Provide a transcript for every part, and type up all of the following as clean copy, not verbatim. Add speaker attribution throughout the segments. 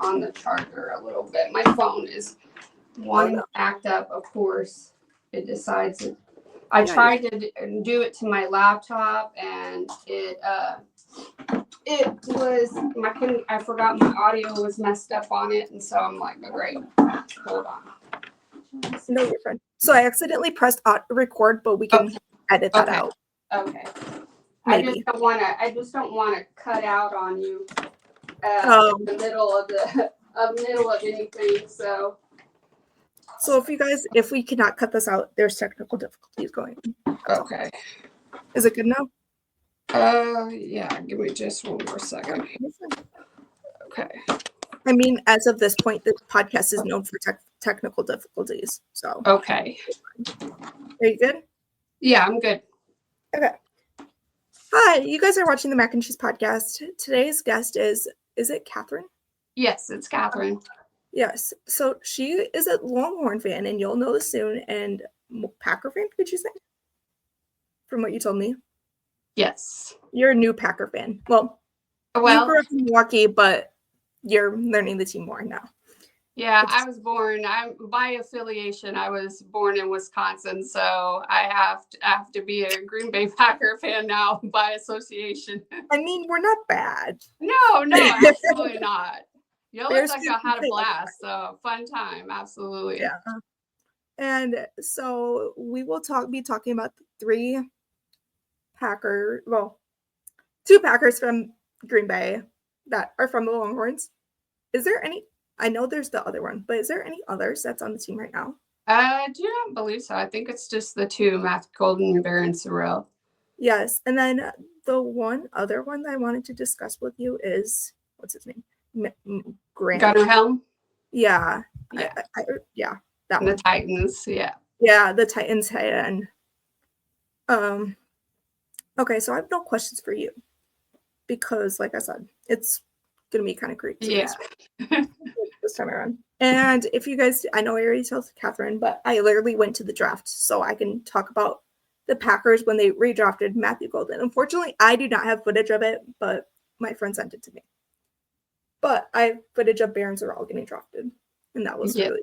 Speaker 1: on the charger a little bit. My phone is wanting to act up, of course. It decides it. I tried to do it to my laptop, and it was I forgot my audio was messed up on it, and so I'm like, oh, great, hold on.
Speaker 2: No, you're fine. So I accidentally pressed record, but we can edit that out.
Speaker 1: Okay.
Speaker 2: Maybe.
Speaker 1: I just don't want to cut out on you in the middle of anything. So
Speaker 2: if we cannot cut this out, there's technical difficulties going on.
Speaker 1: Okay.
Speaker 2: Is it good now?
Speaker 1: Yeah. Give me just one more second. Okay.
Speaker 2: I mean, as of this point, the podcast is known for technical difficulties. So.
Speaker 1: Okay.
Speaker 2: Are you good?
Speaker 1: Yeah, I'm good.
Speaker 2: Okay. Hi, you guys are watching the Mac and Cheese podcast. Today's guest is it Kathryn?
Speaker 1: Yes, it's Kathryn.
Speaker 2: Yes. So she is a Longhorn fan, and you'll know this soon. And Packer fan, could you say? From what you told me.
Speaker 1: Yes.
Speaker 2: You're a new Packer fan. Well, you grew up in Milwaukee, but you're learning the team more now.
Speaker 1: Yeah, I was born. By affiliation, I was born in Wisconsin, so I have to be a Green Bay Packer fan now by association.
Speaker 2: I mean, we're not bad.
Speaker 1: No, absolutely not. You look like I had a blast. So fun time, absolutely.
Speaker 2: Yeah. And so we will be talking about two Packers from Green Bay that are from the Longhorns. Is there any? I know there's the other one, but is there any others that's on the team right now?
Speaker 1: I do not believe so. I think it's just the two, Matthew Golden and Baron Sorrell.
Speaker 2: Yes. And then the other one that I wanted to discuss with you is, what's his name? Grant.
Speaker 1: Gunnar Helm?
Speaker 2: Yeah.
Speaker 1: Yeah.
Speaker 2: That
Speaker 1: one. The Titans, yeah.
Speaker 2: Yeah, the Titans tight end. Okay, so I have no questions for you. Because, like I said, it's going to be kind of crazy.
Speaker 1: Yeah.
Speaker 2: This time around. And if you guys, I know I already told Kathryn, but I literally went to the draft so I can talk about the Packers when they redrafted Matthew Golden. Unfortunately, I do not have footage of it, but my friend sent it to me. But I have footage of Baron Sorrell getting drafted, and that was really.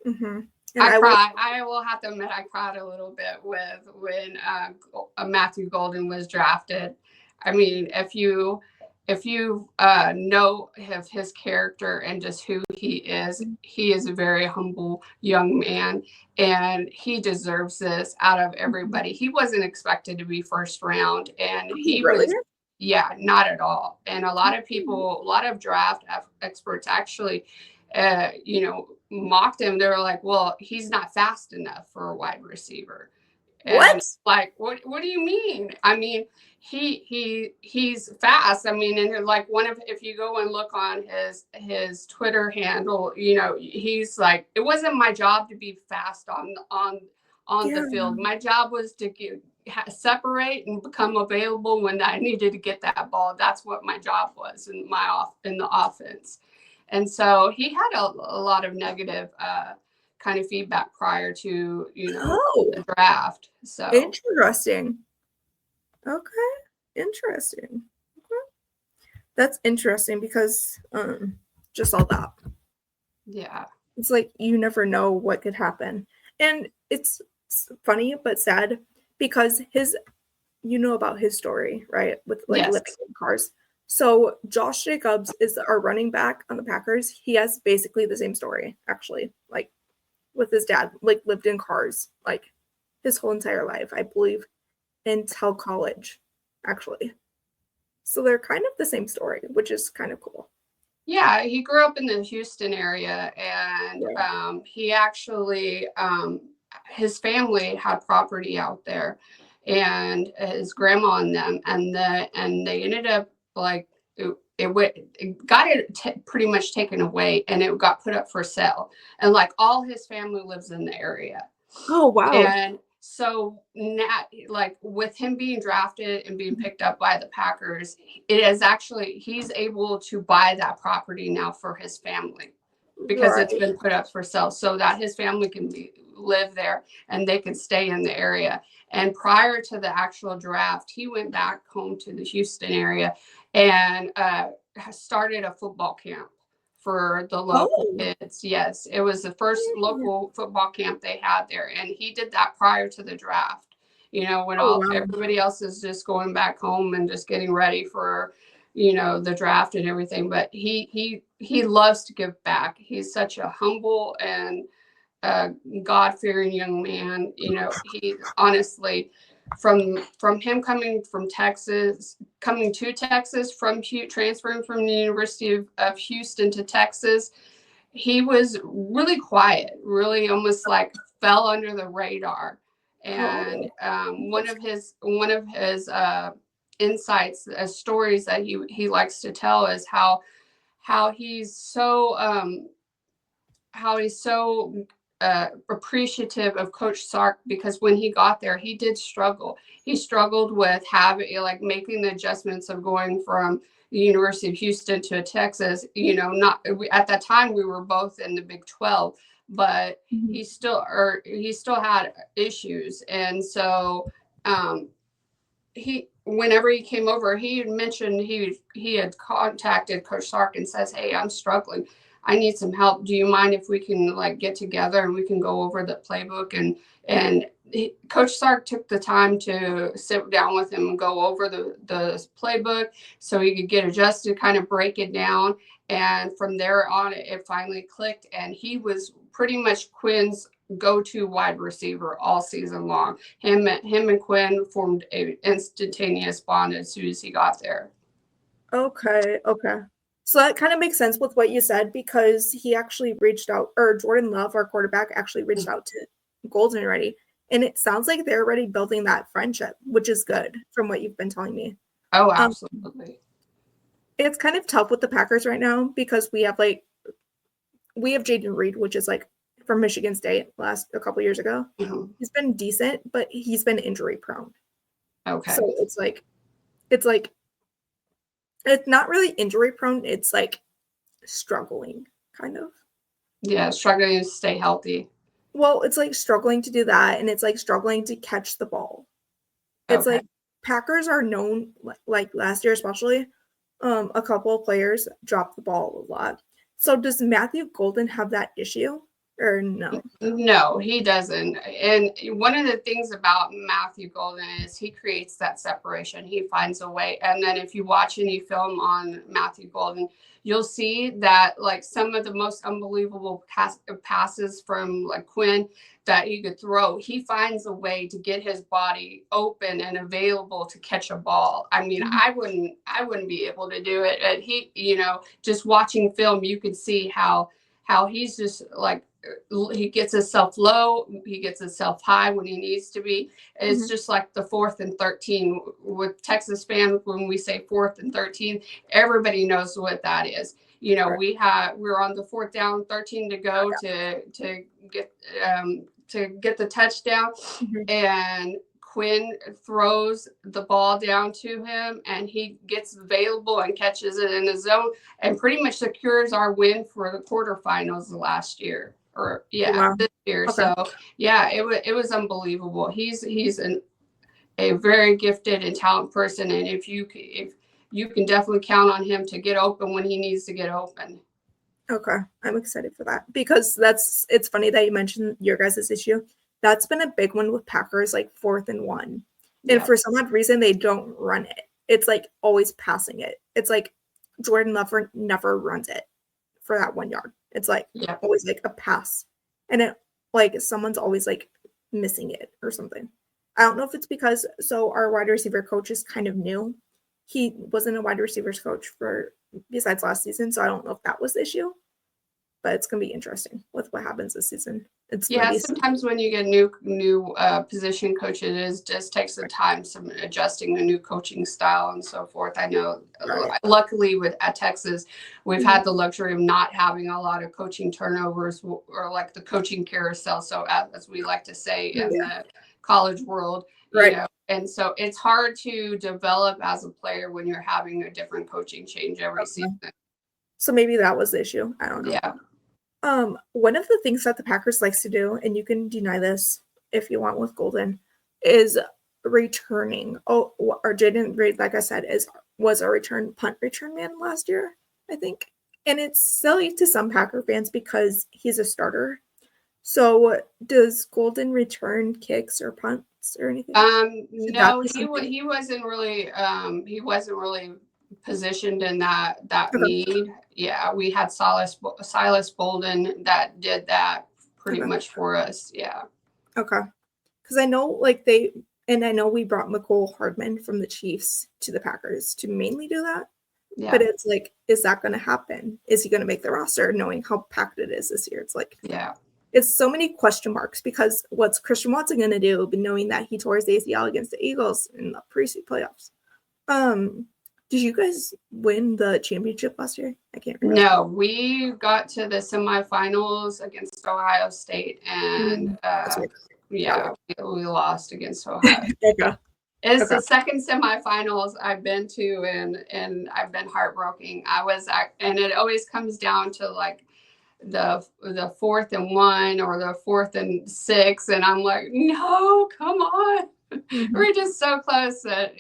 Speaker 2: Mm-hmm.
Speaker 1: I will have to admit I cried a little bit when Matthew Golden was drafted. I mean, if you know of his character and just who he is a very humble young man, and he deserves this out of everybody. He wasn't expected to be first round, and he was, not at all. And a lot of draft experts actually, mocked him. They were like, well, he's not fast enough for a wide receiver.
Speaker 2: What?
Speaker 1: Like, what do you mean? I mean, he's fast. I mean, and like if you go and look on his Twitter handle, he's like, it wasn't my job to be fast on the field. My job was to separate and become available when I needed to get that ball. That's what my job was in the offense. And so he had a lot of negative kind of feedback prior to the draft. So
Speaker 2: interesting. Okay, interesting. Okay. That's interesting because just all that.
Speaker 1: Yeah,
Speaker 2: it's like you never know what could happen, and it's funny but sad because about his story, right? With living in cars. So Josh Jacobs is our running back on the Packers. He has basically the same story, actually, like with his dad, like lived in cars, like his whole entire life, I believe, until college, actually. So they're kind of the same story, which is kind of cool.
Speaker 1: Yeah, he grew up in the Houston area, and he actually, his family had property out there, and his grandma and them, and they ended up like it got pretty much taken away, and it got put up for sale, and like all his family lives in the area.
Speaker 2: Oh wow!
Speaker 1: And so now, like with him being drafted and being picked up by the Packers, he's able to buy that property now for his family because it's been put up for sale, so that his family can live there and they can stay in the area. And prior to the actual draft, he went back home to the Houston area and started a football camp for the local
Speaker 2: Oh,
Speaker 1: kids. Yes, it was the first local football camp they had there, and he did that prior to the draft. When
Speaker 2: oh wow.
Speaker 1: everybody else is just going back home and just getting ready for, the draft and everything. But he loves to give back. He's such a humble and God-fearing young man. He honestly, from him coming to Texas, transferring from the University of Houston to Texas, he was really quiet, really almost like fell under the radar. And one of his insights, stories that he likes to tell is how he's so appreciative of Coach Sark, because when he got there, he did struggle. He struggled with making the adjustments of going from the University of Houston to Texas. Not at that time we were both in the Big 12, but he still had issues, and so whenever he came over, he had mentioned he had contacted Coach Sark and says, "Hey, I'm struggling. I need some help. Do you mind if we can get together and we can go over the playbook?" And Coach Sark took the time to sit down with him and go over the playbook so he could get adjusted, kind of break it down. And from there on, it finally clicked. And he was pretty much Quinn's go-to wide receiver all season long. Him and Quinn formed an instantaneous bond as soon as he got there.
Speaker 2: Okay. So that kind of makes sense with what you said, because he actually reached out, or Jordan Love, our quarterback, actually reached out to Golden already. And it sounds like they're already building that friendship, which is good from what you've been telling me.
Speaker 1: Oh, absolutely.
Speaker 2: It's kind of tough with the Packers right now because we have Jaden Reed, which is from Michigan State a couple years ago.
Speaker 1: Mm-hmm.
Speaker 2: He's been decent, but he's been injury prone.
Speaker 1: Okay.
Speaker 2: So it's not really injury prone. It's struggling, kind of.
Speaker 1: Yeah, struggling to stay healthy.
Speaker 2: Well, it's struggling to do that, and it's struggling to catch the ball. It's
Speaker 1: okay.
Speaker 2: Packers are known, last year especially, a couple of players dropped the ball a lot. So does Matthew Golden have that issue, or no?
Speaker 1: No, he doesn't. And one of the things about Matthew Golden is he creates that separation. He finds a way. And then if you watch any film on Matthew Golden, you'll see that some of the most unbelievable passes from Quinn that he could throw, he finds a way to get his body open and available to catch a ball. I mean, I wouldn't be able to do it. And he, just watching film, you could see how he's just he gets himself low, he gets himself high when he needs to be. It's just like the 4th and 13 with Texas fans. When we say 4th and 13, everybody knows what that is. We're on the 4th down, 13 to go to get the touchdown, and Quinn throws the ball down to him, and he gets available and catches it in the zone and pretty much secures our win for the quarterfinals last year. This year.
Speaker 2: Okay.
Speaker 1: So yeah, it was unbelievable. He's a very gifted and talented person, and if you can definitely count on him to get open when he needs to get open.
Speaker 2: Okay, I'm excited for that, because it's funny that you mentioned your guys' issue. That's been a big one with Packers, 4th and 1. And for some odd reason, they don't run it. It's always passing it. It's Jordan Love never runs it for that 1 yard. It's always a pass. And it someone's always missing it or something. I don't know if it's because our wide receiver coach is kind of new. He wasn't a wide receivers coach besides last season, so I don't know if that was the issue. But it's gonna be interesting with what happens this season.
Speaker 1: Sometimes when you get new position coaches, it just takes some time, some adjusting the new coaching style and so forth. I know, luckily at Texas, we've had the luxury of not having a lot of coaching turnovers or the coaching carousel. So as we like to say in the college world, and so it's hard to develop as a player when you're having a different coaching change every season.
Speaker 2: So maybe that was the issue. I don't know.
Speaker 1: Yeah.
Speaker 2: One of the things that the Packers likes to do, and you can deny this if you want with Golden, is returning. Or Jaden Reed, like I said, was a punt return man last year, I think. And it's silly to some Packer fans because he's a starter. So does Golden return kicks or punts or anything?
Speaker 1: No, he wasn't really positioned in that need. Yeah, we had Silas Bolden that did that pretty much for us. Yeah.
Speaker 2: Okay. Because I know I know we brought McCole Hardman from the Chiefs to the Packers to mainly do that. Yeah. But it's like, is that going to happen? Is he going to make the roster knowing how packed it is this year? It's like,
Speaker 1: yeah.
Speaker 2: It's so many question marks because what's Christian Watson going to do, knowing that he tore his ACL against the Eagles in the preseason playoffs? Did you guys win the championship last year? I can't remember.
Speaker 1: No, we got to the semifinals against Ohio State, and yeah, we lost against Ohio.
Speaker 2: Okay.
Speaker 1: It's the second semifinals I've been to, and I've been heartbroken. And it always comes down to like the 4th and 1 or the 4th and 6, and I'm like, no, come on. Mm-hmm. We're just so close that,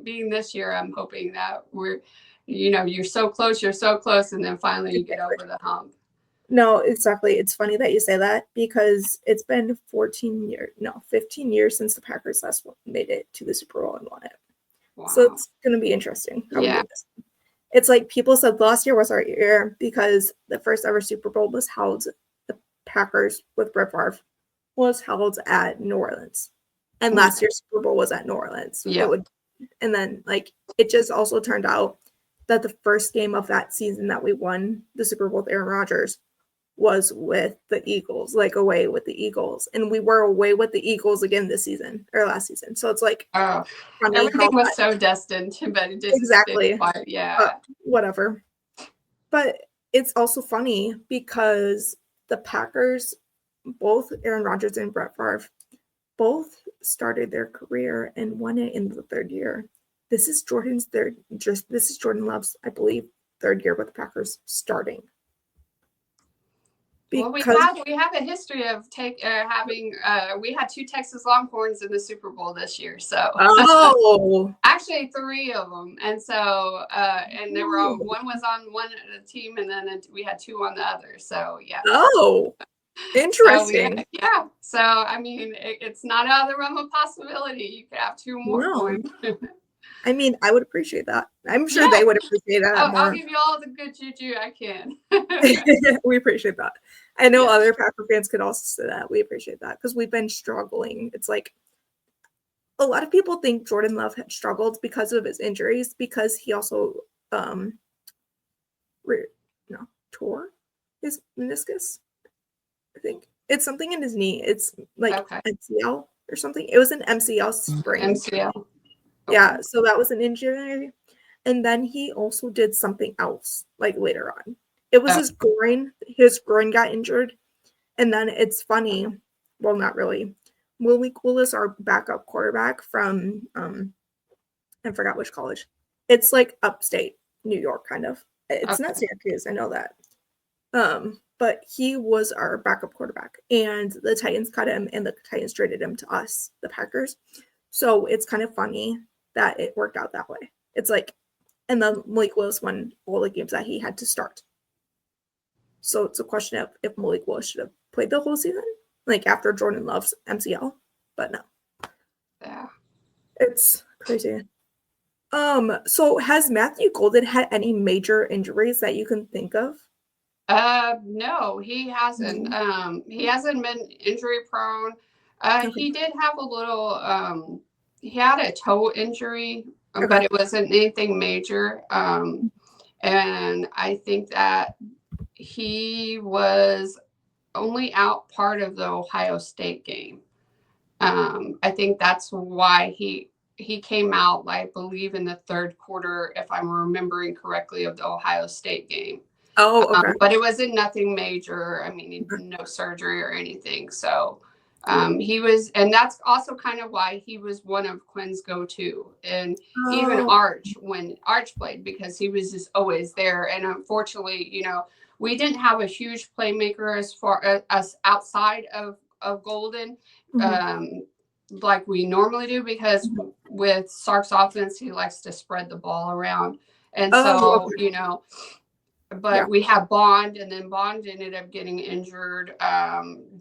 Speaker 1: being this year, I'm hoping that we're, you're so close, and then finally you get over the hump.
Speaker 2: No, exactly. It's funny that you say that because it's been 15 years since the Packers last made it to the Super Bowl and won it. Wow. So it's going to be interesting how we do this. It's like people said last year was our year because the first ever Super Bowl was held, the Packers with Brett Favre was held at New Orleans. And last year's Super Bowl was at New Orleans.
Speaker 1: Yeah.
Speaker 2: And then it just also turned out that the first game of that season that we won the Super Bowl with Aaron Rodgers was with the Eagles, away with the Eagles. And we were away with the Eagles again this season or last season. So it's like
Speaker 1: everything was so destined, but it just
Speaker 2: exactly.
Speaker 1: Yeah.
Speaker 2: Whatever. But it's also funny because the Packers, both Aaron Rodgers and Brett Favre, both started their career and won it in the third year. This is Jordan Love's, I believe, third year with the Packers starting.
Speaker 1: Well, we have a history of we had 2 Texas Longhorns in the Super Bowl this year. So actually 3 of them, and so and they were all, one was on one team, and then we had 2 on the other. So yeah.
Speaker 2: Oh, interesting.
Speaker 1: So, so I mean, it's not out of the realm of possibility. You could have 2 more.
Speaker 2: No. I mean, I would appreciate that. I'm sure they would appreciate that more.
Speaker 1: I'll give you all the good juju I can.
Speaker 2: We appreciate that. I know other Packer fans could also say that. We appreciate that because we've been struggling. It's like a lot of people think Jordan Love had struggled because of his injuries because he also tore his meniscus. I think it's something in his knee. It's like MCL or something. It was an MCL sprain.
Speaker 1: MCL.
Speaker 2: Okay. Yeah, so that was an injury. And then he also did something else, later on. It was his groin. His groin got injured. And then it's funny. Well, not really. Malik Willis, our backup quarterback from, I forgot which college. It's upstate New York, kind of. It's not Syracuse. I know that. But he was our backup quarterback. And the Titans cut him, and the Titans traded him to us, the Packers. So it's kind of funny that it worked out that way. It's and then Malik Willis won all the games that he had to start. So it's a question of if Malik Willis should have played the whole season, after Jordan Love's MCL, but no.
Speaker 1: Yeah.
Speaker 2: It's crazy. So has Matthew Golden had any major injuries that you can think of?
Speaker 1: No, he hasn't. He hasn't been injury prone. He did have a little, he had a toe injury, but it wasn't anything major. And I think that he was only out part of the Ohio State game. I think that's why he came out, I believe, in the third quarter, if I'm remembering correctly, of the Ohio State game.
Speaker 2: Oh, okay.
Speaker 1: But it wasn't nothing major. I mean, no surgery or anything. So he was, and that's also kind of why he was one of Quinn's go-to, and even Arch, when Arch played, because he was just always there. And unfortunately, we didn't have a huge playmaker as far as outside of Golden, like we normally do, because with Sark's offense, he likes to spread the ball around. And so, but we have Bond, and then Bond ended up getting injured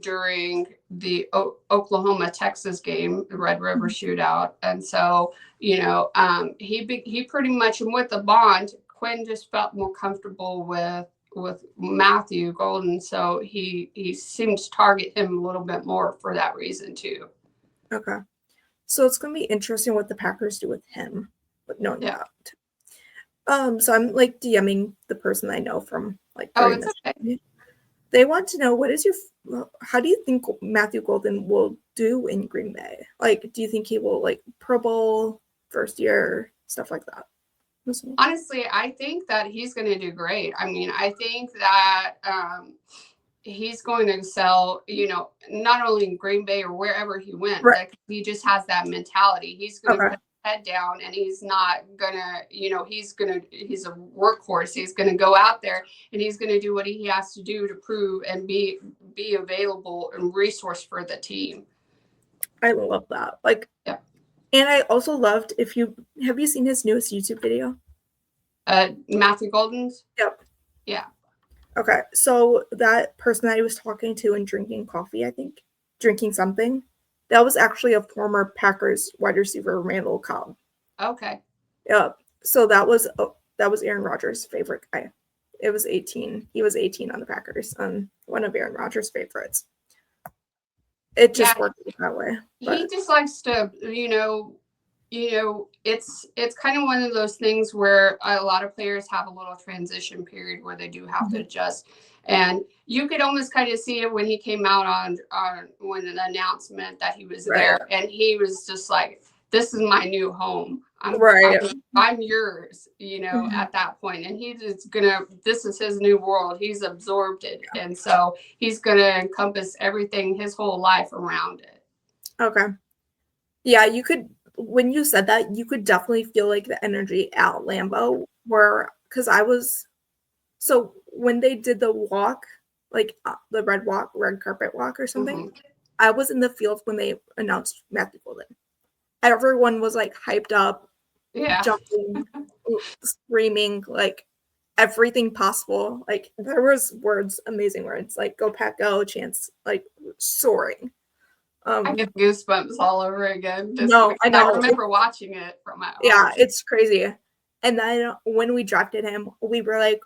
Speaker 1: during the Oklahoma Texas game, the Red River shootout, and so he pretty much, and with the Bond, Quinn just felt more comfortable with Matthew Golden, so he seemed to target him a little bit more for that reason too.
Speaker 2: Okay, so it's gonna be interesting what the Packers do with him, but knowing that. So I'm like DMing the person I know from like.
Speaker 1: Oh, it's okay.
Speaker 2: They want to know how do you think Matthew Golden will do in Green Bay? Like, do you think he will like Pro Bowl, first year, stuff like that?
Speaker 1: Honestly, I think that he's going to do great. I mean, I think that he's going to excel, not only in Green Bay or wherever he went, but he just has that mentality. He's going to put his head down, and he's not going to, he's a workhorse. He's going to go out there and he's going to do what he has to do to prove and be available and resource for the team.
Speaker 2: I love that. Like, yeah. And I also loved, have you seen his newest YouTube video?
Speaker 1: Matthew Golden's?
Speaker 2: Yep.
Speaker 1: Yeah.
Speaker 2: Okay. So that person that I was talking to and drinking coffee, drinking something, that was actually a former Packers wide receiver, Randall Cobb.
Speaker 1: Okay.
Speaker 2: Yeah. So that was Aaron Rodgers' favorite guy. It was 18. He was 18 on the Packers, one of Aaron Rodgers' favorites. It just worked that way.
Speaker 1: But he just likes to, it's kind of one of those things where a lot of players have a little transition period where they do have to adjust. And you could almost kind of see it when he came out on when an announcement that he was there, and he was just like, "This is my new home. I'm yours," at that point. And he's just this is his new world. He's absorbed it. And so he's going to encompass everything, his whole life around it.
Speaker 2: Okay. Yeah, when you said that, you could definitely feel like the energy at Lambeau so when they did the walk, like the red carpet walk or something, I was in the field when they announced Matthew Golden. Everyone was like hyped up, jumping, screaming, like everything possible. Like there was amazing words, like "Go Pack Go" chants, like soaring.
Speaker 1: I get goosebumps all over again.
Speaker 2: I know.
Speaker 1: I remember watching it from my home.
Speaker 2: Yeah, it's crazy. And then when we drafted him, we were like,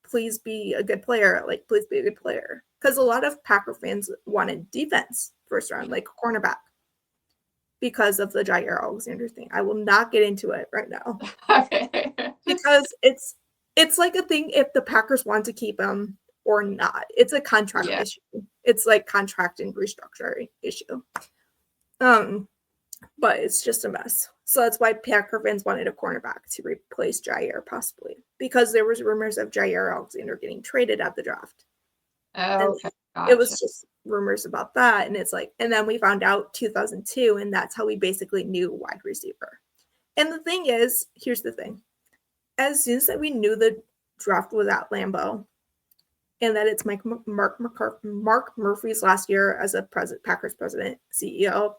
Speaker 2: please be a good player. Like, please be a good player. Because a lot of Packer fans wanted defense first round, like a cornerback, because of the Jair Alexander thing. I will not get into it right now.
Speaker 1: Okay.
Speaker 2: Because it's like a thing if the Packers want to keep him or not. It's a contract issue. It's like contract and restructuring issue. But it's just a mess. So that's why Packer fans wanted a cornerback to replace Jair, possibly, because there was rumors of Jair Alexander getting traded at the draft.
Speaker 1: Oh, okay. Gotcha.
Speaker 2: It was just rumors about that, and it's like, and then we found out 2002, and that's how we basically knew wide receiver. And the thing is, here's the thing: as soon as we knew the draft was at Lambeau, and that it's Mark Murphy's last year as a Packers president, CEO,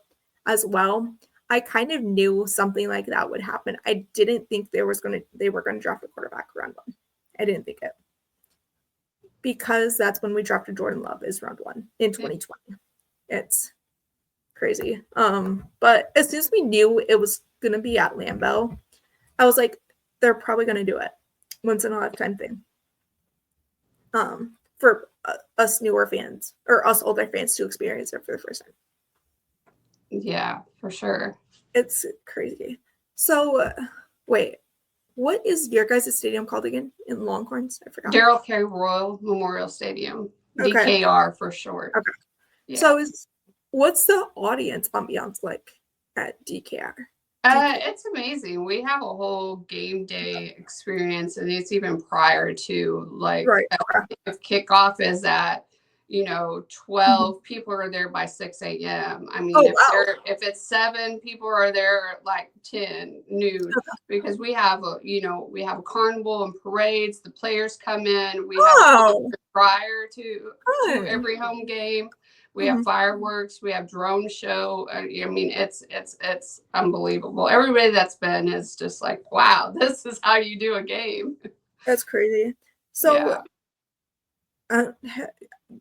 Speaker 2: as well, I kind of knew something like that would happen. I didn't think they were going to draft a quarterback round one. I didn't think it. Because that's when we drafted Jordan Love is round one in 2020. It's crazy. But as soon as we knew it was going to be at Lambeau, I was like, they're probably going to do it. Once in a lifetime thing. For us newer fans or us older fans to experience it for the first time.
Speaker 1: Yeah, for sure.
Speaker 2: It's crazy. So, wait, what is your guys' stadium called again in Longhorns? I forgot.
Speaker 1: Darrell K. Royal Memorial Stadium.
Speaker 2: Okay.
Speaker 1: DKR for short.
Speaker 2: Okay.
Speaker 1: Yeah.
Speaker 2: So, what's the audience ambiance like at DKR?
Speaker 1: It's amazing. We have a whole game day experience, and it's even prior to if kickoff is at 12 people are there by 6 a.m. I mean, if it's 7 people are there at like 10 noon, because we have a carnival and parades. The players come in. We have prior to every home game. We have fireworks. We have drone show. I mean, it's unbelievable. Everybody that's been is just like, wow, this is how you do a game.
Speaker 2: That's crazy. So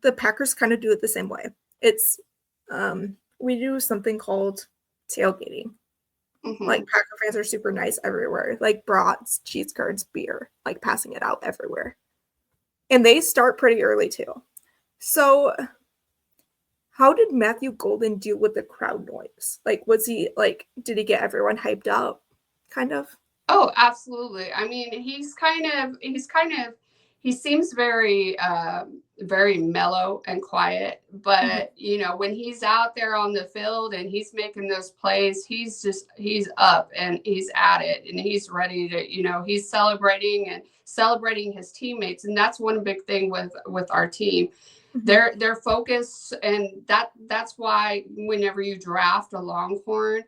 Speaker 2: the Packers kind of do it the same way. It's we do something called tailgating. Like Packer fans are super nice everywhere, like brats, cheese curds, beer, like passing it out everywhere. And they start pretty early too. So how did Matthew Golden deal with the crowd noise? Like, was he like, did he get everyone hyped up? Kind of?
Speaker 1: Oh, absolutely. I mean, he seems very, very mellow and quiet, but you know, when he's out there on the field and he's making those plays, he's up and he's at it and he's ready to, you know, he's celebrating his teammates. And that's one big thing with our team. Their focus, and that's why whenever you draft a Longhorn,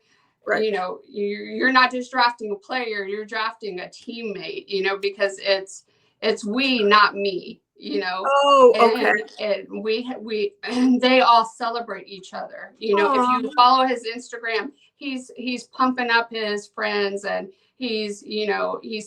Speaker 1: right, you know, you're not just drafting a player, you're drafting a teammate, you know, because it's we, not me, you know.
Speaker 2: Oh, okay.
Speaker 1: And we and they all celebrate each other. You know, if you follow his Instagram, he's pumping up his friends, and he's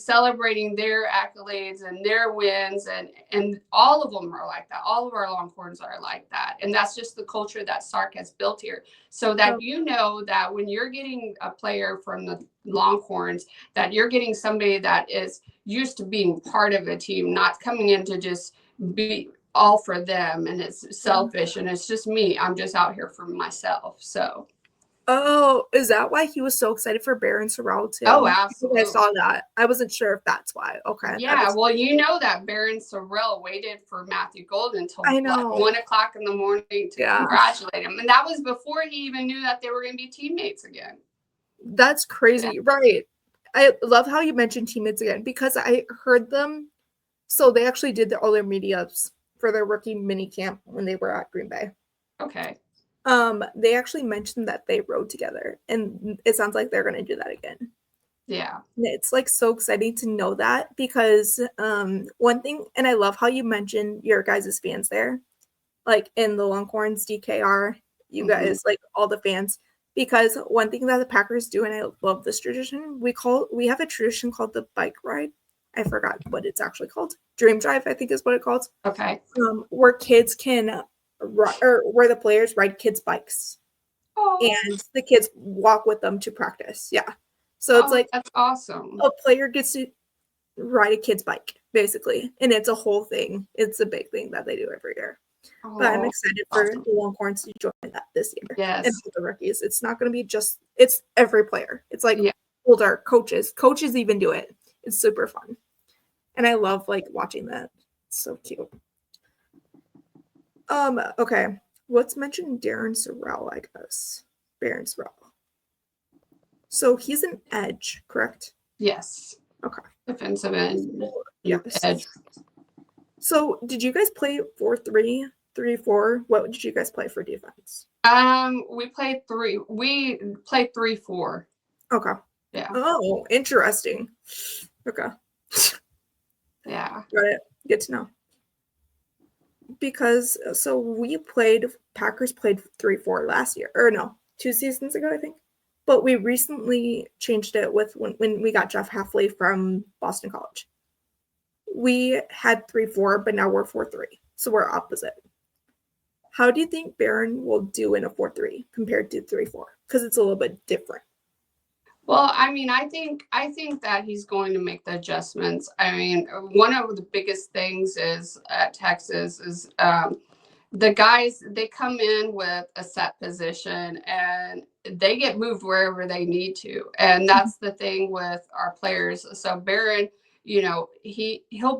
Speaker 1: celebrating their accolades and their wins, and all of them are like that. All of our Longhorns are like that, and that's just the culture that Sark has built here. So that you know that when you're getting a player from the Longhorns, that you're getting somebody that is used to being part of a team, not coming in to just be all for them and it's selfish and it's just me. I'm just out here for myself. So.
Speaker 2: Oh, is that why he was so excited for Barron Sorrell too?
Speaker 1: Oh, absolutely.
Speaker 2: I saw that. I wasn't sure if that's why. Okay.
Speaker 1: Yeah, well, you know that Barron Sorrell waited for Matthew Golden until 1 o'clock in the morning to congratulate him. And that was before he even knew that they were going to be teammates again.
Speaker 2: That's crazy. Yeah. Right. I love how you mentioned teammates again, because I heard them. So they actually did all their meetups for their rookie mini camp when they were at Green Bay.
Speaker 1: Okay.
Speaker 2: They actually mentioned that they rode together, and it sounds like they're going to do that again.
Speaker 1: Yeah.
Speaker 2: And it's like so exciting to know that, because one thing, and I love how you mentioned your guys' fans there, like in the Longhorns, DKR, you guys, like all the fans, because one thing that the Packers do, and I love this tradition, we have a tradition called the bike ride. I forgot what it's actually called. Dream Drive, I think is what it's called.
Speaker 1: Okay.
Speaker 2: Where kids can or where the players ride kids' bikes. Oh. And the kids walk with them to practice. Yeah. So it's like,
Speaker 1: that's awesome.
Speaker 2: A player gets to ride a kid's bike, basically. And it's a whole thing. It's a big thing that they do every year. Oh, but I'm excited for the Longhorns to join that this year.
Speaker 1: Yes.
Speaker 2: And for the rookies. It's not going to be it's every player. It's like older coaches. Coaches even do it. It's super fun. And I love like watching that. It's so cute. Okay. Let's mention Darren Sorrell, I guess. Barron Sorrell. So he's an edge, correct?
Speaker 1: Yes.
Speaker 2: Okay.
Speaker 1: Defensive end.
Speaker 2: Yes.
Speaker 1: Edge.
Speaker 2: So did you guys play 4-3, 3-4? What did you guys play for defense?
Speaker 1: We played 3-4.
Speaker 2: Okay.
Speaker 1: Yeah.
Speaker 2: Oh, interesting. Okay.
Speaker 1: Yeah.
Speaker 2: Got it. Good to know. Because Packers played 3-4 last year, or no, 2 seasons ago, I think. But we recently changed it with when we got Jeff Hafley from Boston College. We had 3-4, but now we're 4-3. So we're opposite. How do you think Barron will do in a 4-3 compared to 3-4? Because it's a little bit different.
Speaker 1: Well, I mean, I think that he's going to make the adjustments. I mean, one of the biggest things is at Texas is the guys, they come in with a set position and they get moved wherever they need to. And that's the thing with our players. So Barron, you know, he'll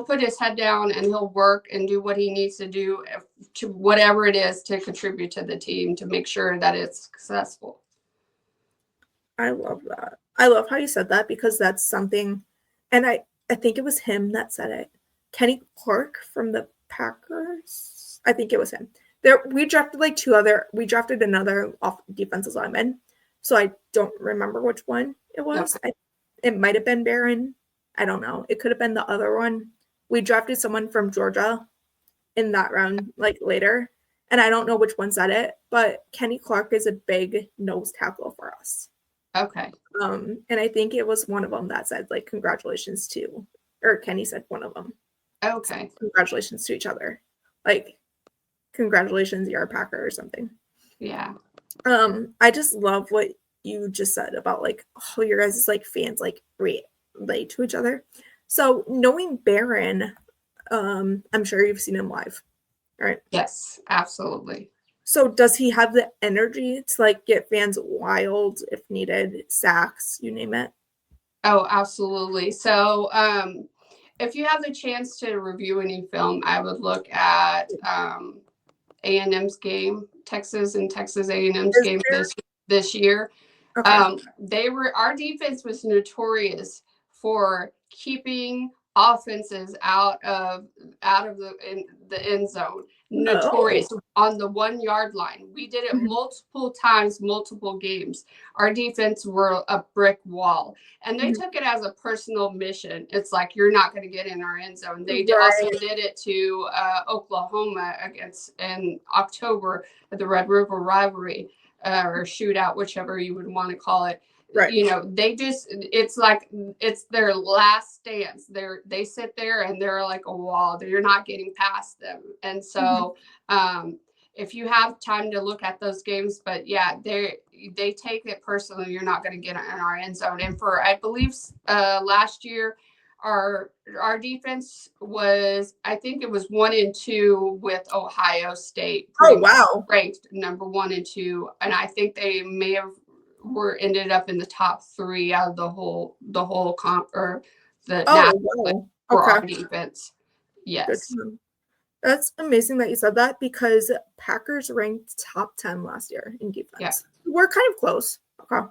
Speaker 1: put his head down and he'll work and do what he needs to do to whatever it is to contribute to the team to make sure that it's successful.
Speaker 2: I love that. I love how you said that, because that's something, and I think it was him that said it. Kenny Clark from the Packers. I think it was him. We drafted another off defensive lineman. So I don't remember which one it was. Okay. It might have been Barron. I don't know. It could have been the other one. We drafted someone from Georgia in that round, like later. And I don't know which one said it, but Kenny Clark is a big nose tackle for us.
Speaker 1: Okay.
Speaker 2: And I think it was one of them that said, like, congratulations to or Kenny said one of them.
Speaker 1: Okay.
Speaker 2: So congratulations to each other. Like, congratulations, you're a Packer or something.
Speaker 1: Yeah.
Speaker 2: I just love what you just said about like, oh, your guys' like fans like relate to each other. So knowing Baron, I'm sure you've seen him live, right?
Speaker 1: Yes, absolutely.
Speaker 2: So does he have the energy to like get fans wild if needed, sacks, you name it?
Speaker 1: Oh, absolutely. So, if you have the chance to review any film, I would look at A&M's game, Texas and Texas A&M's
Speaker 2: Is
Speaker 1: game
Speaker 2: there?
Speaker 1: this year.
Speaker 2: Okay.
Speaker 1: Our defense was notorious for keeping offenses out of the end zone. Notorious on the 1 yard line. We did it multiple times, multiple games. Our defense were a brick wall, and they took it as a personal mission. It's like, you're not going to get in our end zone. They also did it to Oklahoma in October at the Red River rivalry. Or shootout, whichever you would want to call it.
Speaker 2: Right.
Speaker 1: You know, it's like it's their last stance. They sit there and they're like a wall. You're not getting past them. And so if you have time to look at those games, but yeah, they take it personally. You're not going to get in our end zone. And for, I believe, last year, our defense was, I think it was 1-2 with Ohio State.
Speaker 2: Oh wow!
Speaker 1: Ranked number 1 and 2, and I think they may have ended up in the top 3 out of the whole comp or the national for our defense. Yes,
Speaker 2: that's amazing that you said that, because Packers ranked top 10 last year in defense. Yeah. We're kind of close. Okay.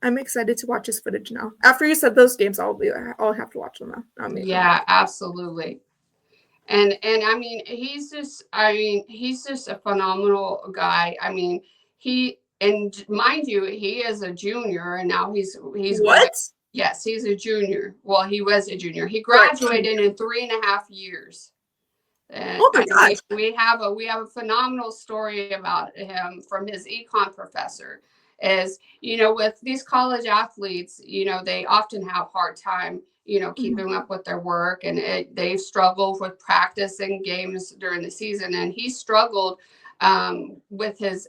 Speaker 2: I'm excited to watch his footage now. After you said those games, I'll have to watch them now.
Speaker 1: Yeah, absolutely. And I mean, he's just a phenomenal guy. I mean, and mind you, he is a junior, and now he's
Speaker 2: what?
Speaker 1: Yes, he's a junior. Well, he was a junior. He graduated in 3.5 years. And
Speaker 2: oh my gosh.
Speaker 1: We have a phenomenal story about him from his econ professor. Is, you know, with these college athletes, you know, they often have hard time, you know, keeping up with their work, and they struggle with practice and games during the season. And he struggled with his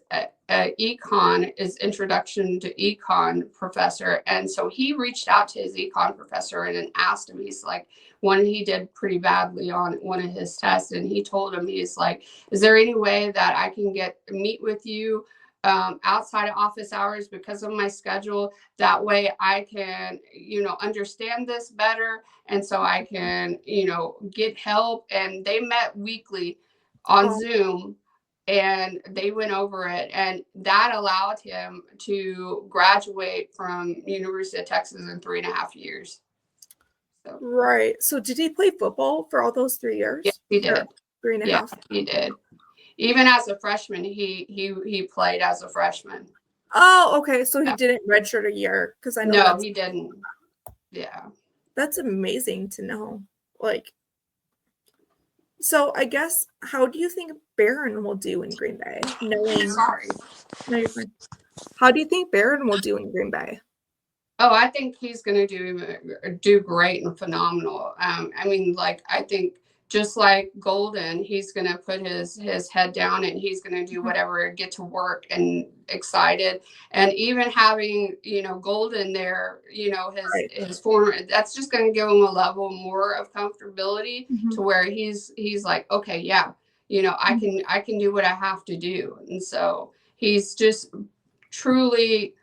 Speaker 1: his introduction to econ professor. And so he reached out to his econ professor and asked him, he's like, when he did pretty badly on one of his tests, and he told him, he's like, is there any way that I can meet with you outside of office hours because of my schedule? That way I can, you know, understand this better. And so I can, you know, get help. And they met weekly on Zoom, and they went over it, and that allowed him to graduate from University of Texas in 3.5 years.
Speaker 2: So. Right. So did he play football for all those 3 years?
Speaker 1: Yes, he did.
Speaker 2: 3.5.
Speaker 1: He did. Even as a freshman, he played as a freshman.
Speaker 2: Oh, okay. So he didn't redshirt a year, because I know.
Speaker 1: No, he didn't. Yeah.
Speaker 2: That's amazing to know. Like, so I guess, how do you think Barron will do in Green Bay?
Speaker 1: Sorry.
Speaker 2: No, you're fine. How do you think Barron will do in Green Bay?
Speaker 1: Oh, I think he's going to do great and phenomenal. I mean, like, I think just like Golden, he's going to put his head down, and he's going to do whatever, get to work and excited. And even having, you know, Golden there, you know, his former, that's just going to give him a level more of comfortability to where he's like, okay, yeah, you know, I can do what I have to do. And so he's just truly,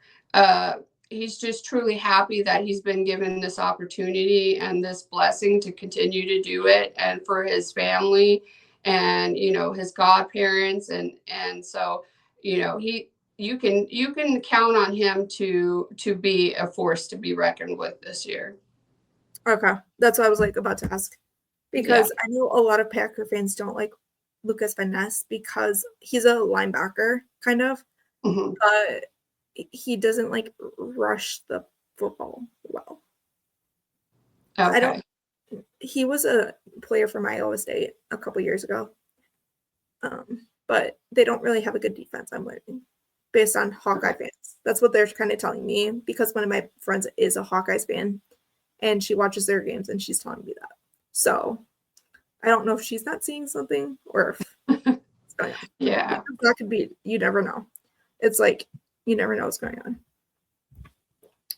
Speaker 1: happy that he's been given this opportunity and this blessing to continue to do it, and for his family and, you know, his godparents. And so, you know, you can count on him to be a force to be reckoned with this year.
Speaker 2: Okay. That's what I was like about to ask, because I know a lot of Packer fans don't like Lucas Van Ness because he's a linebacker kind of, but he doesn't like rush the football well.
Speaker 1: Okay.
Speaker 2: He was a player from Iowa State a couple years ago, but they don't really have a good defense, I'm learning, based on Hawkeye fans. That's what they're kind of telling me, because one of my friends is a Hawkeyes fan, and she watches their games, and she's telling me that. So I don't know if she's not seeing something or if it's going on.
Speaker 1: Yeah.
Speaker 2: Because that could be, you never know. It's like, you never know what's going on.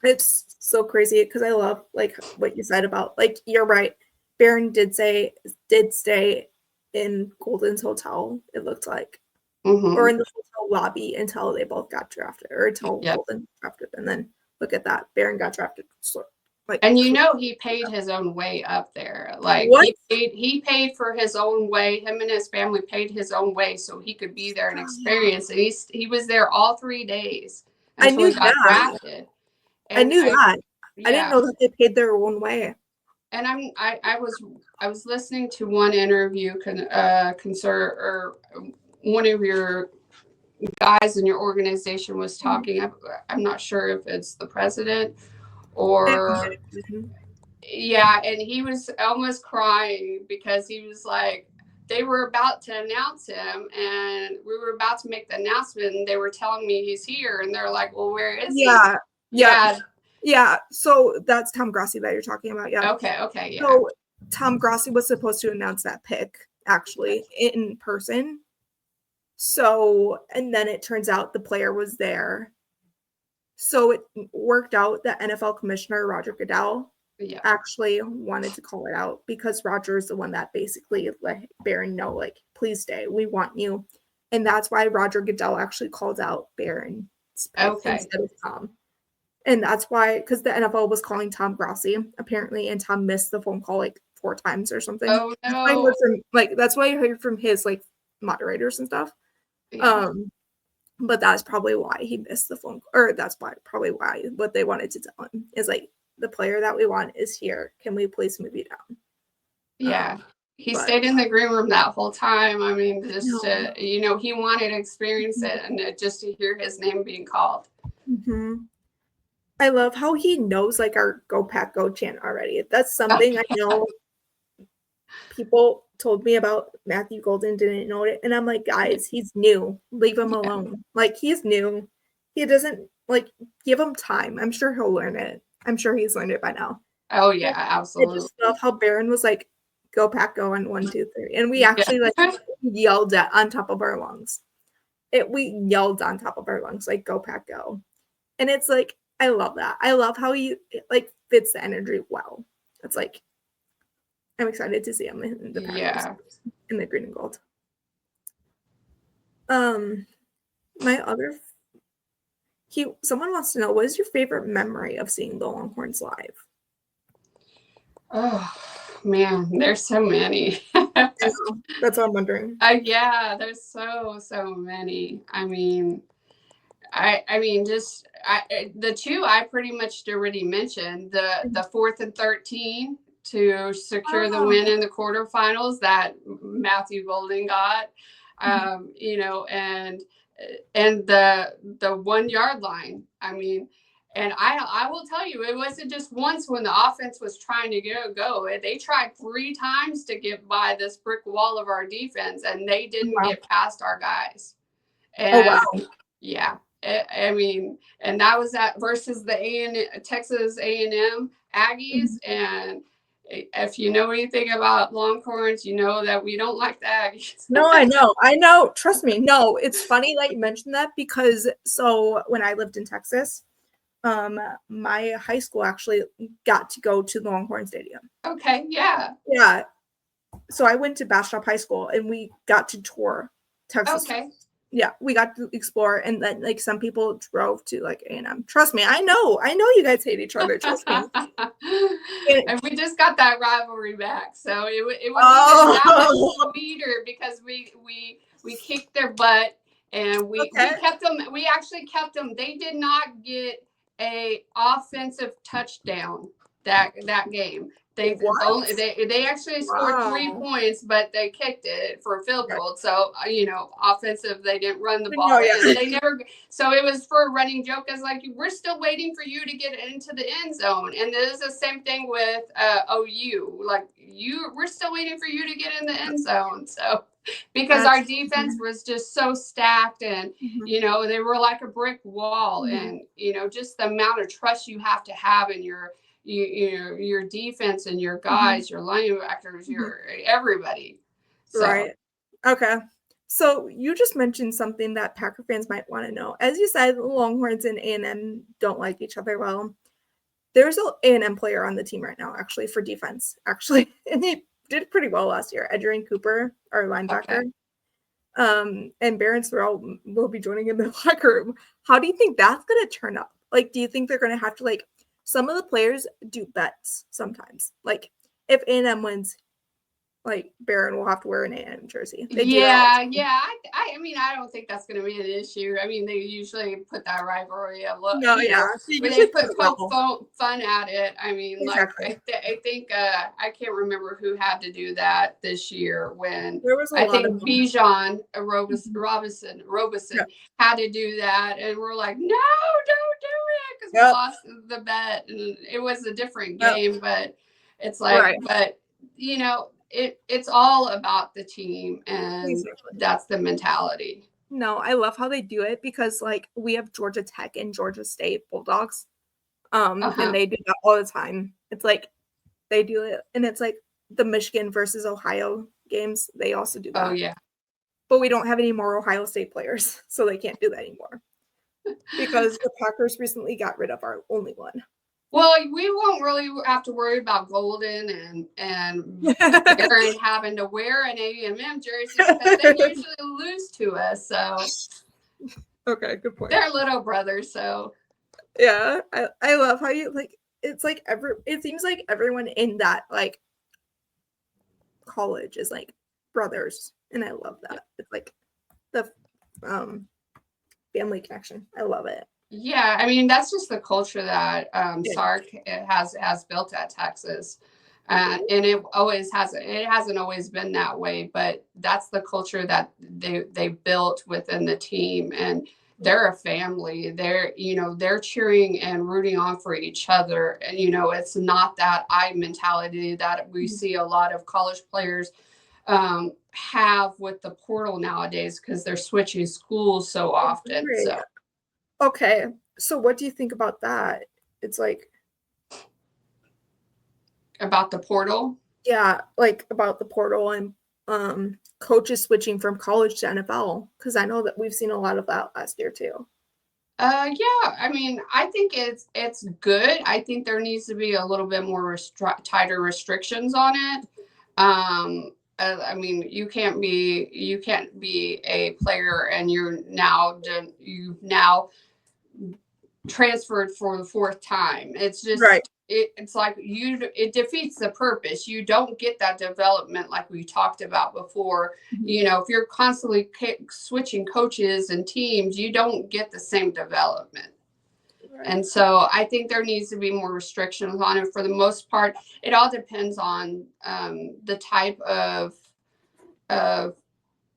Speaker 2: It's so crazy because I love like what you said about, like, you're right. Barron did stay in Golden's hotel, it looked like. Or in the hotel lobby until they both got drafted, or until Golden got drafted. And then look at that, Barron got drafted. So, like,
Speaker 1: and he paid his own way up there. Like, he paid for his own way. Him and his family paid his own way so he could be there and experience. And he was there all 3 days until he got drafted. And
Speaker 2: I knew that. Yeah. I didn't know that they paid their own way.
Speaker 1: And I was listening to one interview or one of your guys in your organization was talking. I'm not sure if it's the president or yeah, and he was almost crying because he was like, they were about to announce him and we were about to make the announcement and they were telling me he's here and they're like, well, where is he?
Speaker 2: Yeah. So that's Tom Grassi that you're talking about. Yeah.
Speaker 1: Okay. Yeah.
Speaker 2: So Tom Grassi was supposed to announce that pick actually in person. So, and then it turns out the player was there. So it worked out that NFL Commissioner Roger Goodell actually wanted to call it out because Roger is the one that basically let Barron know, like, please stay. We want you. And that's why Roger Goodell actually called out Barron's pick instead of Tom. And that's why, because the NFL was calling Tom Grassi apparently, and Tom missed the phone call like 4 times or something.
Speaker 1: Oh no!
Speaker 2: That's why I heard from his like moderators and stuff. Yeah. But that's probably why he missed the phone call, or that's probably why what they wanted to tell him is like, the player that we want is here. Can we please move you down?
Speaker 1: Yeah. He stayed in the green room that whole time. I mean, just he wanted to experience it and just to hear his name being called.
Speaker 2: Mm-hmm. I love how he knows like our Go Pack Go chant already. That's something I know people told me about. Matthew Golden didn't know it. And I'm like, guys, he's new. Leave him alone. Like, he's new. He doesn't, like, give him time. I'm sure he'll learn it. I'm sure he's learned it by now.
Speaker 1: Oh, yeah, absolutely.
Speaker 2: I just love how Barron was like, Go Pack Go on 1, 2, 3. And we actually like yelled at on top of our lungs. We yelled on top of our lungs, like, Go Pack Go. And it's like, I love that. I love how he like fits the energy well. It's like, I'm excited to see him in the Packers in the green and gold. Someone wants to know, what is your favorite memory of seeing the Longhorns live? Oh
Speaker 1: man, there's so many.
Speaker 2: That's what I'm wondering.
Speaker 1: Yeah, there's so many. I mean, the 2 I pretty much already mentioned, the 4th and 13 to secure the win in the quarterfinals that Matthew Golden got, and the 1 yard line. I mean, and I will tell you, it wasn't just once when the offense was trying to go. They tried 3 times to get by this brick wall of our defense, and they didn't get past our guys. And yeah. I mean, and that was versus the Texas A&M Aggies. And if you know anything about Longhorns, you know that we don't like the Aggies.
Speaker 2: No, I know. Trust me. No, it's funny that you mentioned that because so when I lived in Texas, my high school actually got to go to the Longhorn Stadium.
Speaker 1: Okay, yeah.
Speaker 2: Yeah. So I went to Bastrop High School and we got to tour Texas. Okay. Yeah, we got to explore, and then like some people drove to like A&M. Trust me, I know you guys hate each other. Trust me.
Speaker 1: And we just got that rivalry back, so it was that much sweeter because we kicked their butt and we kept them. We actually kept them. They did not get a offensive touchdown that game. They actually scored 3 points, but they kicked it for a field goal. So, offensive, they didn't run the ball. They never. So it was for a running joke. It's like, we're still waiting for you to get into the end zone. And it is the same thing with OU. Like, we're still waiting for you to get in the end zone. So, because our defense was just so stacked and, they were like a brick wall. And, just the amount of trust you have to have in your your defense and your guys, your linebackers, your everybody. So.
Speaker 2: Right. Okay. So you just mentioned something that Packer fans might want to know. As you said, Longhorns and A&M don't like each other well. There's an A&M player on the team right now, actually, for defense, actually. And he did pretty well last year. Adrian Cooper, our linebacker. Okay. And Barron Sorrell will be joining in the locker room. How do you think that's going to turn out? Like, do you think they're going to have to, like, some of the players do bets sometimes. Like, if A&M wins, like Barron will have to wear an A&M jersey.
Speaker 1: They yeah. I mean, I don't think that's going to be an issue. I mean, they usually put that rivalry a little.
Speaker 2: No, yeah.
Speaker 1: But they poke fun at it. I mean, exactly. Like I think I can't remember who had to do that this year when
Speaker 2: there was
Speaker 1: I think Bijan Robinson had to do that, and we're like, no, don't do it because we lost the bet, and it was a different game, but it's like, but you know. It's all about the team, and that's the mentality.
Speaker 2: No, I love how they do it because like we have Georgia Tech and Georgia State Bulldogs, and they do that all the time. It's like they do it, and it's like the Michigan versus Ohio games. They also do that.
Speaker 1: Oh yeah,
Speaker 2: but we don't have any more Ohio State players, so they can't do that anymore because the Packers recently got rid of our only one.
Speaker 1: Well, we won't really have to worry about Golden and Aaron having to wear an A&M jersey because they usually lose to us. So,
Speaker 2: okay, good point.
Speaker 1: They're little brothers, so
Speaker 2: yeah, I love how you like. It's like it seems like everyone in that like college is like brothers, and I love that. It's like the family connection. I love it.
Speaker 1: Yeah, I mean that's just the culture that Sark has built at Texas, and it always hasn't. It hasn't always been that way, but that's the culture that they built within the team, and they're a family. They're cheering and rooting on for each other, and it's not that I mentality that we see a lot of college players have with the portal nowadays because they're switching schools so often. So.
Speaker 2: Okay, so what do you think about that? It's like
Speaker 1: about the portal?
Speaker 2: Yeah, like about the portal and coaches switching from college to NFL because I know that we've seen a lot of that last year too.
Speaker 1: Yeah, I mean, I think it's good. I think there needs to be a little bit more tighter restrictions on it. I mean, you can't be a player and you've now transferred for the fourth time. It's just it's like it defeats the purpose. You don't get that development like we talked about before. If you're constantly switching coaches and teams, you don't get the same development. And so I think there needs to be more restrictions on it. For the most part, it all depends on the type of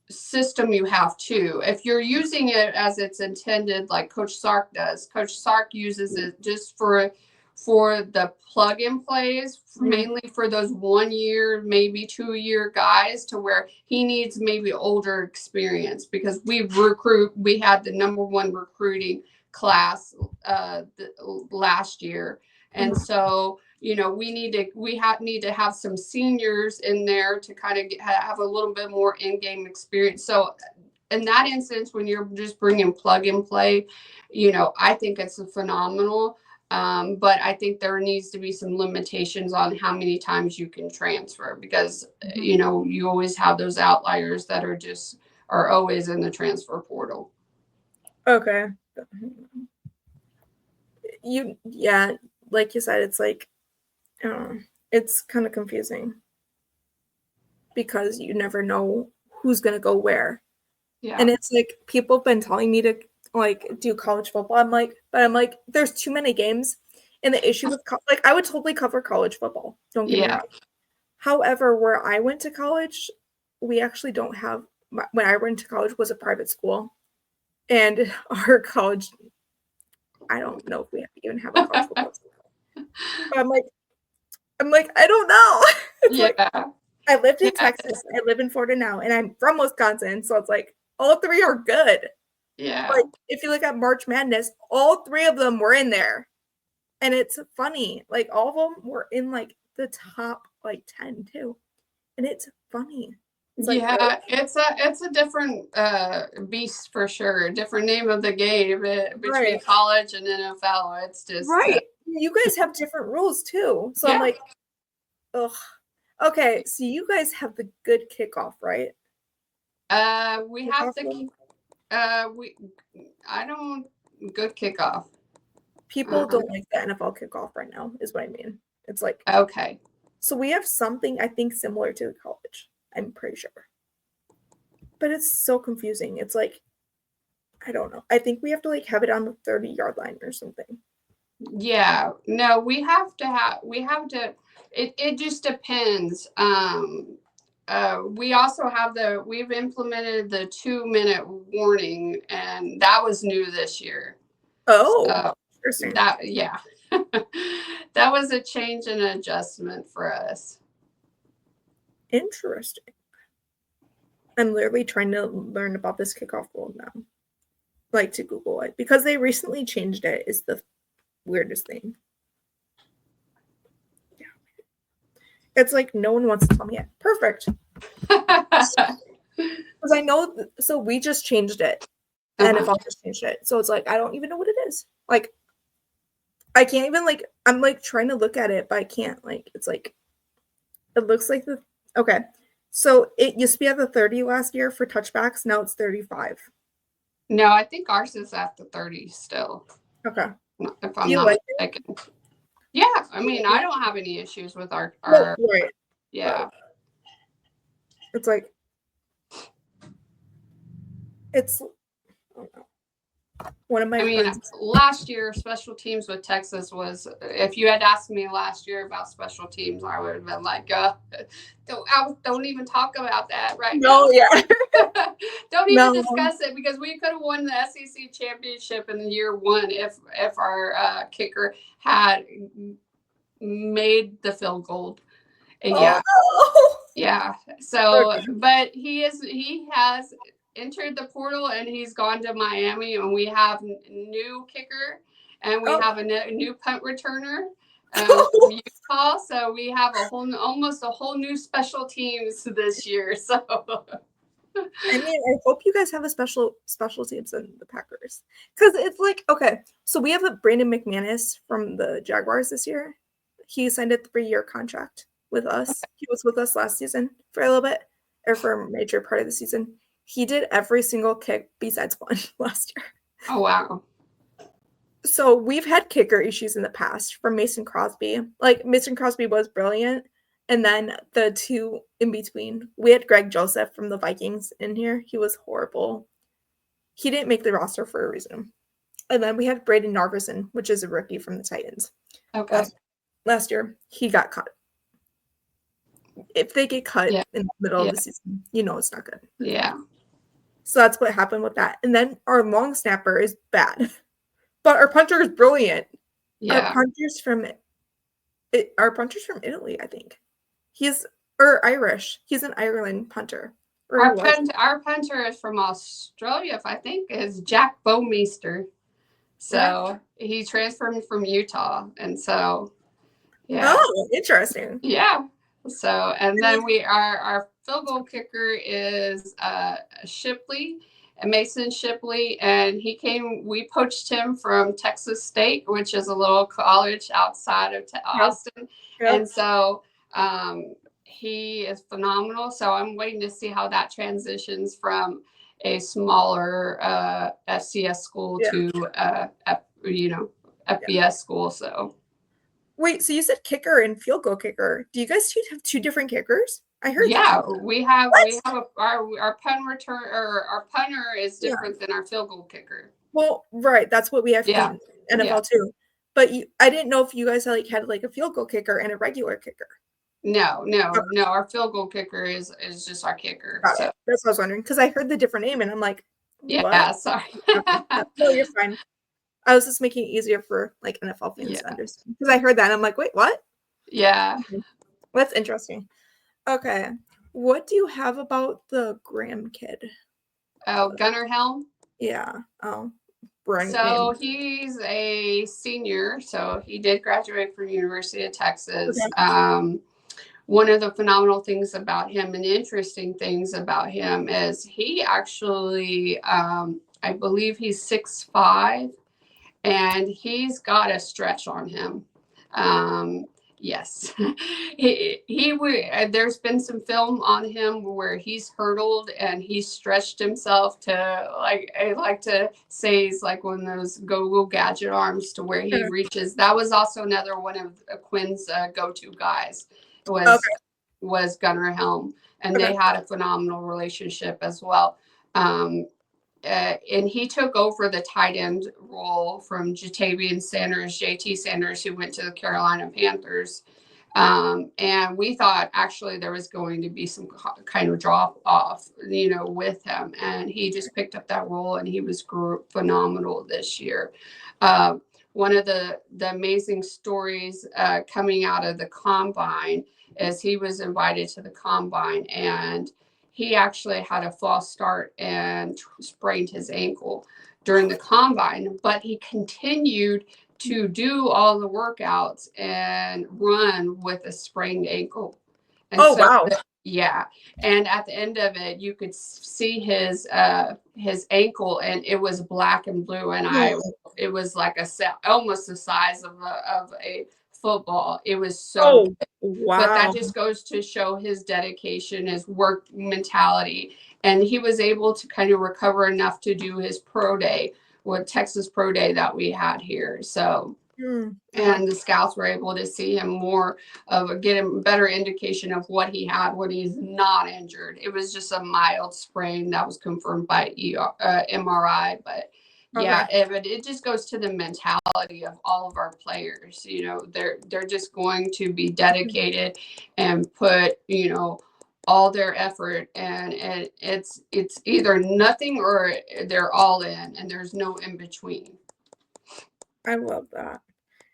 Speaker 1: system you have too. If you're using it as it's intended, like Coach Sark does, Coach Sark uses it just for the plug and plays, mainly for those 1 year, maybe 2 year guys, to where he needs maybe older experience because we had the #1 recruiting class last year, and so we need to have some seniors in there to kind of have a little bit more in-game experience. So in that instance, when you're just bringing plug and play, I think it's phenomenal. But I think there needs to be some limitations on how many times you can transfer because, you always have those outliers that are always in the transfer portal.
Speaker 2: Okay. Like you said, it's like, it's kind of confusing because you never know who's going to go where. Yeah. And it's like, people have been telling me to like do college football. I'm like, there's too many games. And the issue with I would totally cover college football. Don't get me wrong. However, where I went to college, we actually don't have, when I went to college was a private school, and our college, I don't know if we even have a college football school. But I'm like, I don't know. I lived in Texas. I live in Florida now, and I'm from Wisconsin. So it's like, all three are good.
Speaker 1: Yeah.
Speaker 2: Like, if you look at March Madness, all three of them were in there. And it's funny. Like, all of them were in, like, the top, like, 10, too. And it's funny. It's like,
Speaker 1: Yeah, it's a different beast for sure. Different name of the game between
Speaker 2: right.
Speaker 1: college and NFL. It's just
Speaker 2: Right. You guys have different rules, too. So I'm
Speaker 1: yeah.
Speaker 2: like, ugh. Okay, so you guys have the good kickoff, right?
Speaker 1: We have
Speaker 2: Kickoff
Speaker 1: to.
Speaker 2: one?
Speaker 1: We I don't good kickoff.
Speaker 2: People don't like the NFL kickoff right now, is what I mean. It's like,
Speaker 1: Okay.
Speaker 2: so we have something, I think, similar to college. I'm pretty sure. But it's so confusing. It's like, I don't know. I think we have to, like, have it on the 30-yard line or something.
Speaker 1: Yeah. No, we have to it just depends. We also have we've implemented the 2-minute warning, and that was new this year.
Speaker 2: Oh,
Speaker 1: So
Speaker 2: interesting.
Speaker 1: yeah. That was a change and adjustment for us.
Speaker 2: Interesting. I'm literally trying to learn about this kickoff rule now. Like, to Google it. Because they recently changed it is the weirdest thing. Yeah. It's like no one wants to tell me it. Perfect. Because I know, so we just changed it. The NFL just changed it. So it's like, I don't even know what it is. Like, I can't even, like, I'm, like, trying to look at it, but I can't. Like, it's like, it looks like okay. So it used to be at the 30 last year for touchbacks. Now it's 35.
Speaker 1: No, I think ours is at the 30 still.
Speaker 2: Okay.
Speaker 1: If I'm
Speaker 2: Do you
Speaker 1: not
Speaker 2: like
Speaker 1: mistaken. Yeah, I mean, I don't have any issues with our
Speaker 2: right.
Speaker 1: yeah.
Speaker 2: Right. It's like, it's, I don't know. One of my friends.
Speaker 1: Last year, special teams with Texas was, if you had asked me last year about special teams, I would have been like, don't even talk about that right now.
Speaker 2: No, yeah.
Speaker 1: Don't even discuss it, because we could have won the SEC championship in year one if our kicker had made the field goal. Yeah.
Speaker 2: Oh, no.
Speaker 1: Yeah. So, but he has entered the portal, and he's gone to Miami, and we have new kicker, and we have a new punt returner from Utah. So we have almost a whole new special teams this year. So
Speaker 2: I mean, I hope you guys have a special teams in the Packers, because it's like, okay, so we have a Brandon McManus from the Jaguars this year. He signed a 3-year contract with us. He was with us last season for a little bit, or for a major part of the season. He did every single kick besides one last year.
Speaker 1: Oh, wow.
Speaker 2: So we've had kicker issues in the past from Mason Crosby. Like, Mason Crosby was brilliant. And then the two in between, we had Greg Joseph from the Vikings in here. He was horrible. He didn't make the roster for a reason. And then we had Braden Narverson, which is a rookie from the Titans.
Speaker 1: Okay.
Speaker 2: Last year, he got cut. If they get cut in the middle of the season, you know it's not good.
Speaker 1: Yeah.
Speaker 2: So that's what happened with that. And then our long snapper is bad. But our punter is brilliant.
Speaker 1: Yeah.
Speaker 2: Our punter's from Italy, I think. Or Irish. He's an Ireland punter.
Speaker 1: Our punter is from Australia, if I think, is Jack Bowmeister. So he transferred from Utah, and so yeah.
Speaker 2: Oh, interesting.
Speaker 1: Yeah. So, and then our field goal kicker is Shipley, Mason Shipley, and we poached him from Texas State, which is a little college outside of Austin. Yep. And so he is phenomenal. So I'm waiting to see how that transitions from a smaller FCS school to FBS school. So.
Speaker 2: Wait, so you said kicker and field goal kicker. Do you guys have two different kickers? I heard
Speaker 1: that.
Speaker 2: Yeah,
Speaker 1: we have our punt return, or our punter is different than our field goal kicker.
Speaker 2: Well, right, that's what we have in NFL too. But I didn't know if you guys had a field goal kicker and a regular kicker.
Speaker 1: No. Our field goal kicker is just our kicker. So.
Speaker 2: That's what I was wondering, because I heard the different name and I'm like, what?
Speaker 1: Yeah, sorry.
Speaker 2: No, you're fine. I was just making it easier for NFL fans to understand, because I heard that and I'm like, wait, what?
Speaker 1: Yeah.
Speaker 2: That's interesting. Okay. What do you have about the Graham kid?
Speaker 1: Oh, Gunnar Helm?
Speaker 2: Yeah. Oh. bring
Speaker 1: So
Speaker 2: in?
Speaker 1: he's a senior. So he did graduate from University of Texas.
Speaker 2: Okay.
Speaker 1: One of the phenomenal things about him and interesting things about him is he actually, I believe he's 6'5", and he's got a stretch on him. Yes, he would. There's been some film on him where he's hurdled and he's stretched himself to, like, I like to say he's like one of those go-go gadget arms to where he reaches. That was also another one of Quinn's go-to guys was
Speaker 2: Okay.
Speaker 1: was Gunnar Helm, and
Speaker 2: Okay.
Speaker 1: they had a phenomenal relationship as well. And he took over the tight end role from JT Sanders, who went to the Carolina Panthers. And we thought actually there was going to be some kind of drop off, with him. And he just picked up that role, and he was phenomenal this year. One of the amazing stories coming out of the combine is he was invited to the combine, and he actually had a false start and sprained his ankle during the combine, but he continued to do all the workouts and run with a sprained ankle. And
Speaker 2: Wow.
Speaker 1: Yeah. And at the end of it, you could see his ankle, and it was black and blue. And it was like almost the size of a football. It was so
Speaker 2: wow.
Speaker 1: But that just goes to show his dedication, his work mentality. And he was able to kind of recover enough to do his pro day, Texas pro day that we had here. So, and the scouts were able to see him get a better indication of what he had when he's not injured. It was just a mild sprain that was confirmed by MRI, but yeah, it just goes to the mentality of all of our players. They're just going to be dedicated and put, all their effort, and it's either nothing or they're all in, and there's no in between.
Speaker 2: I love that.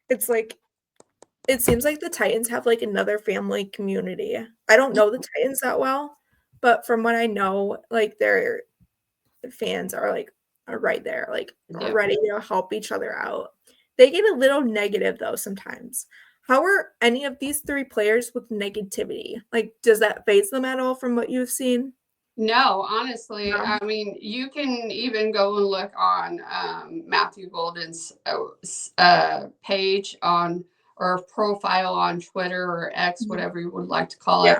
Speaker 2: It's like, it seems like the Titans have like another family community. I don't know the Titans that well, but from what I know, like their fans are right there, like ready to help each other out. They get a little negative though sometimes. How are any of these three players with negativity? Like, does that faze them at all from what you've seen?
Speaker 1: No, honestly,
Speaker 2: No.
Speaker 1: I mean, you can even go and look on Matthew Golden's page or profile on Twitter or X, whatever you would like to call it.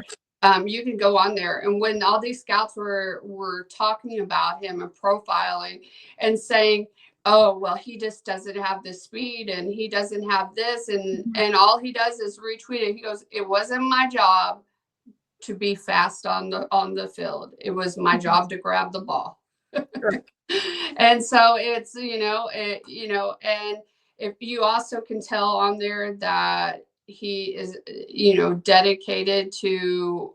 Speaker 1: You can go on there, and when all these scouts were talking about him and profiling and saying, oh, well, he just doesn't have the speed and he doesn't have this, and all he does is retweet it. He goes, it wasn't my job to be fast on the field. It was my job to grab the ball. And so it's, and if you also can tell on there that he is, dedicated to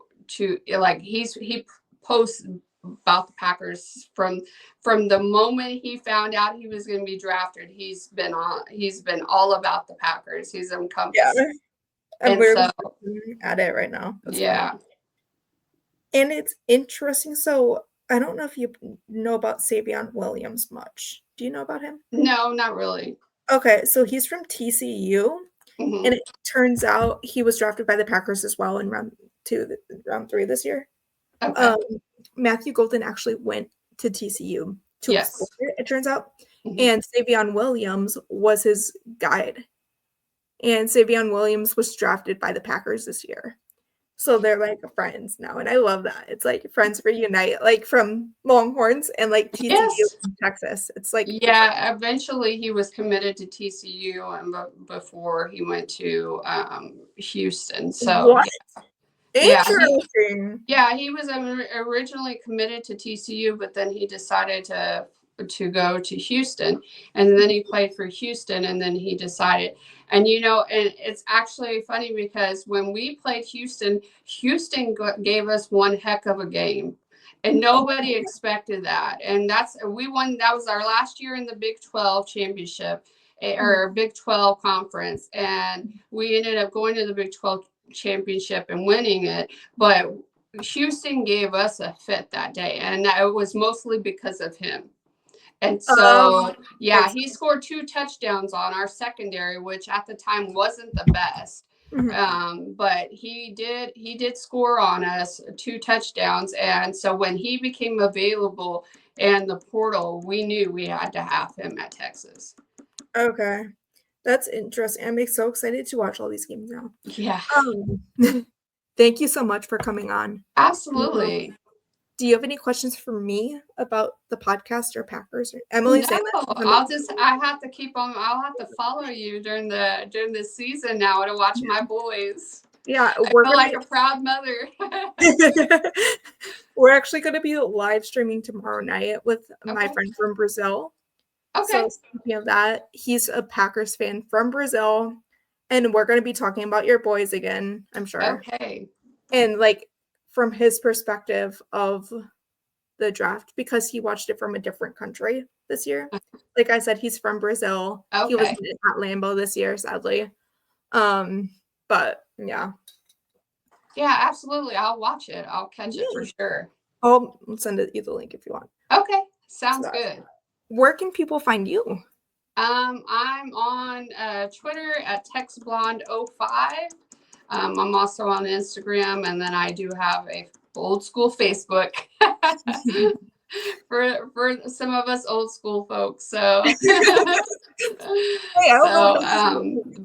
Speaker 1: like he posts about the Packers from the moment he found out he was going to be drafted. He's been all about the Packers. He's encompassed.
Speaker 2: Yeah. And we're at it right now. That's funny. And it's interesting. So I don't know if you know about Savion Williams much. Do you know about him?
Speaker 1: No, not really.
Speaker 2: Okay, so he's from TCU, and it turns out he was drafted by the Packers as well in round 3 this year.
Speaker 1: Okay.
Speaker 2: Matthew Golden actually went to TCU to explore it turns out, and Savion Williams was his guide. And Savion Williams was drafted by the Packers this year. So they're like friends now, and I love that. It's like friends reunite, like from Longhorns and like TCU in Texas. It's like
Speaker 1: eventually he was committed to TCU and before he went to Houston. So
Speaker 2: what? Interesting.
Speaker 1: He was originally committed to TCU, but then he decided to go to Houston, and then he played for Houston, and then he decided. And and it's actually funny because when we played Houston gave us one heck of a game, and nobody expected that. And we won. That was our last year in the Big 12 championship or Big 12 conference, and we ended up going to the Big 12 championship and winning it. But Houston gave us a fit that day, and it was mostly because of him. And so, yeah,
Speaker 2: makes
Speaker 1: he scored 2 touchdowns on our secondary, which at the time wasn't the best. But he did score on us 2 touchdowns. And so when he became available in the portal, we knew we had to have him at Texas.
Speaker 2: Okay. That's interesting. I'm so excited to watch all these games now.
Speaker 1: Yeah.
Speaker 2: Thank you so much for coming on.
Speaker 1: Absolutely.
Speaker 2: Do you have any questions for me about the podcast or Packers? Or Emily?
Speaker 1: No, I have to keep on. I'll have to follow you during the season now to watch my boys.
Speaker 2: Yeah,
Speaker 1: I feel like a proud mother.
Speaker 2: We're actually going to be live streaming tomorrow night with my friend from Brazil.
Speaker 1: Okay.
Speaker 2: So speaking of that, he's a Packers fan from Brazil, and we're going to be talking about your boys again, I'm sure.
Speaker 1: Okay.
Speaker 2: And like from his perspective of the draft, because he watched it from a different country this year. Like I said, he's from Brazil.
Speaker 1: Okay.
Speaker 2: He wasn't at Lambeau this year, sadly. But yeah.
Speaker 1: Yeah, absolutely. I'll watch it. I'll catch it for sure.
Speaker 2: I'll send you the link if you want.
Speaker 1: Okay. Sounds good.
Speaker 2: Where can people find you?
Speaker 1: I'm on Twitter at TexBlonde05. I'm also on Instagram, and then I do have a old school Facebook for some of us old school folks. So,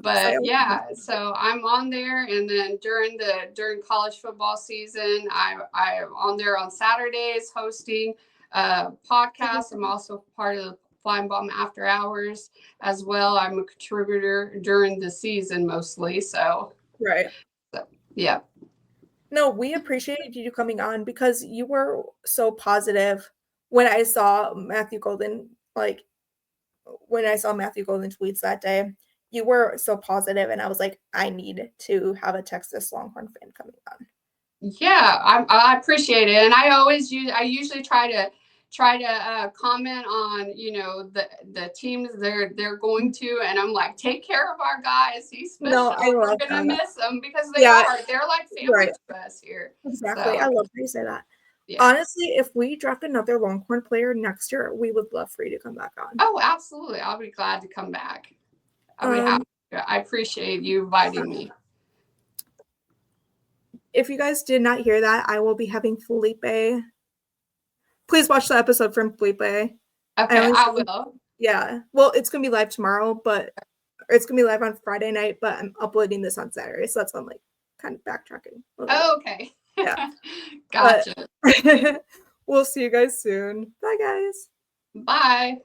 Speaker 1: but yeah, so I'm on there, and then during college football season, I'm on there on Saturdays hosting podcasts. I'm also part of the Flying Bomb After Hours as well. I'm a contributor during the season mostly. So yeah.
Speaker 2: No, we appreciated you coming on because you were so positive. When I saw Matthew Golden tweets that day, you were so positive, and I was like, I need to have a Texas Longhorn fan coming on.
Speaker 1: Yeah, I appreciate it, and I usually try to comment on the teams they're going to, and I'm like, take care of our guys. He's special. We're gonna miss them because they're like family to us here.
Speaker 2: Exactly. So, I love that you say that. Yeah. Honestly, if we draft another Longhorn player next year, we would love for you to come back on.
Speaker 1: Oh, absolutely. I'll be glad to come back. I'll be happy. I appreciate you inviting me.
Speaker 2: If you guys did not hear that, I will be having Felipe. Please watch the episode from Felipe.
Speaker 1: Okay, I will.
Speaker 2: Yeah. Well, it's going to be live tomorrow, but it's going to be live on Friday night, but I'm uploading this on Saturday. So that's why I'm like kind of backtracking.
Speaker 1: Oh, okay.
Speaker 2: Yeah.
Speaker 1: Gotcha.
Speaker 2: We'll see you guys soon. Bye, guys.
Speaker 1: Bye.